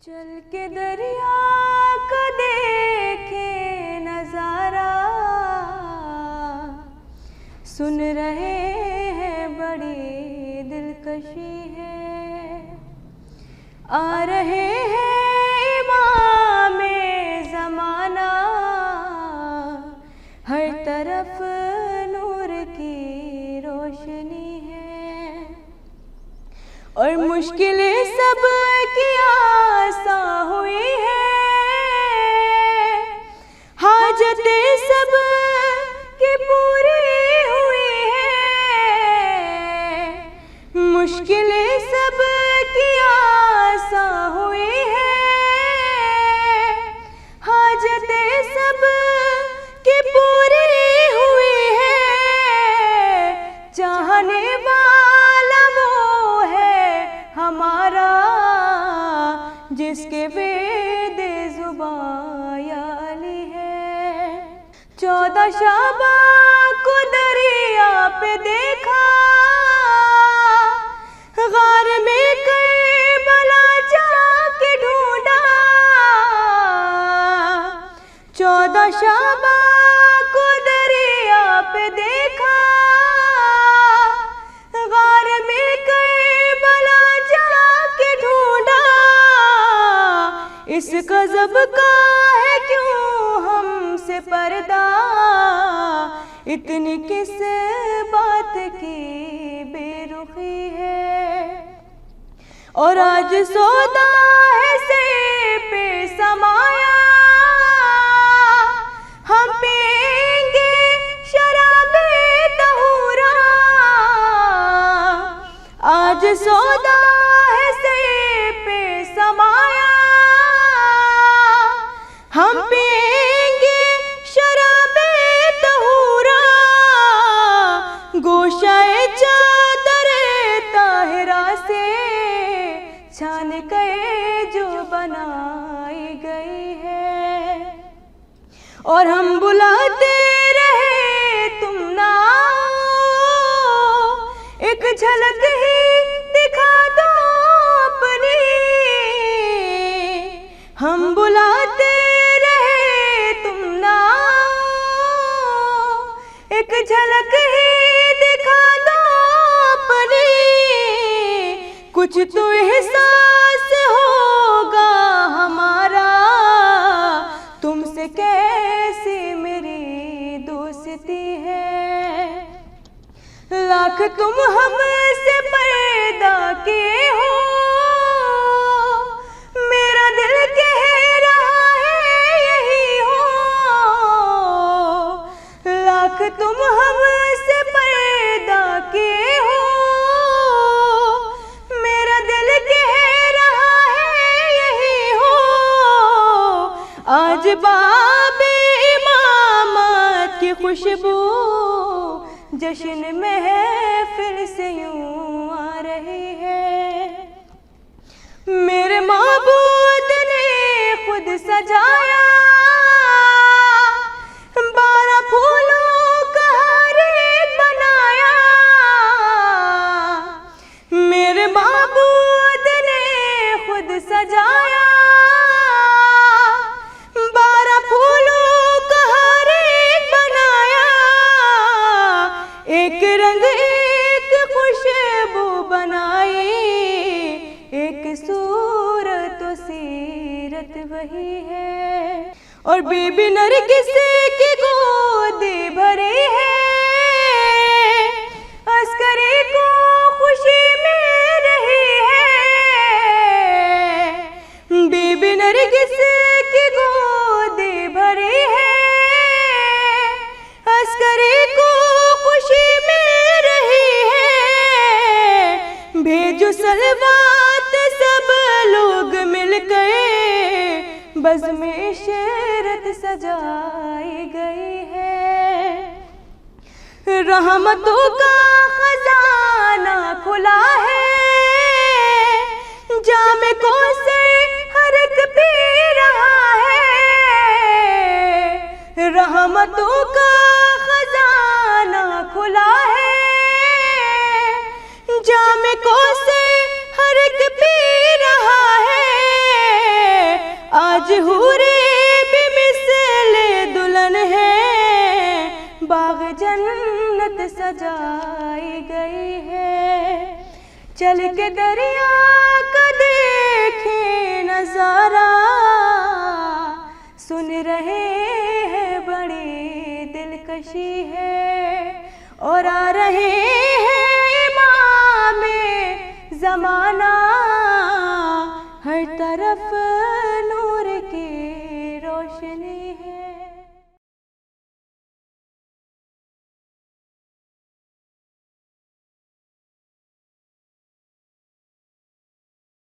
चल के दरिया का देखे नजारा, सुन रहे हैं बड़ी दिलकशी है। आ रहे हैं इमामे ज़माना, हर तरफ नूर की रोशनी है। और मुश्किलें सब की आसान हुई है, हाजतें सब की पूरी हुई है। मुश्किलें सब की आसान हुई है, हाजतें सब की पूरी हुई है। चाहने वाला वो है हमारा, जिसके वेदे ज़ुबां याली है। 14 शाबान को दरिया पे देखा, गार में करबला जाके ढूंढा। 14 शाबान को दरिया पे देखा, गार में करबला जाके ढूंढा। इस गज़ब का है क्यों हमसे पर्दा, इतनी किस बात की बेरुखी है। और आज सौदा है सिर पे समाया, हम पिएंगे शराबे तहूरा। आज सौदा है सिर पे समाया, हम पिएंगे शराबे तहूरा। गोशाए चादरे ताहिरा से छान के जो बनाई गई है। और हम बुलाते रहे तुम ना आओ, एक झलक ही दिखा दो अपनी। हम बुलाते रहे तुम ना आओ, एक झलक ही दिखा दो अपनी। कुछ तो एहसास होगा हमारा, तुमसे कैसी मेरी दोस्ती है। लाख तुम हमसे पर्दा किए हो, मेरा दिल कह रहा है यही हो। लाख तुम हमसे पर्दा किए हो, मेरा दिल कह रहा है यही हो। आज बाबे इमामत की खुशबू जश्न महफिल से यूं आ रही है। मेरे माबूद ने खुद सजाया, 12 फूलों का हार बनाया। मेरे माबूद ने खुद सजाया, 12 फूलों का हार बनाया। एक रंग एक खुशबू बनाई, एक सूरत व सीरत वही है। और बीबी नरगिस की गोदी भरी है, अस्करी को खुशी मिल रही है। बीबी नरगिस की गोदी भरी है, अस्करी को खुशी मिल रही है। भेजो सलवात सब लोग मिलकर, बज़्म इशरत सजाई गई है। रहमतों का खजाना खुला है, जामे को से हर एक पी रहा है। रहमतों का खजाना खुला है, जामे को से हर एक पी रहा है। हूरे भी मिसले दुल्हन है, बाग जन्नत सजाई गई है। चल के दरिया का देखे नजारा, सुन रहे हैं बड़ी दिलकशी है। और आ रहे हैं इमामे ज़माना, हर तरफ नूर की रोशनी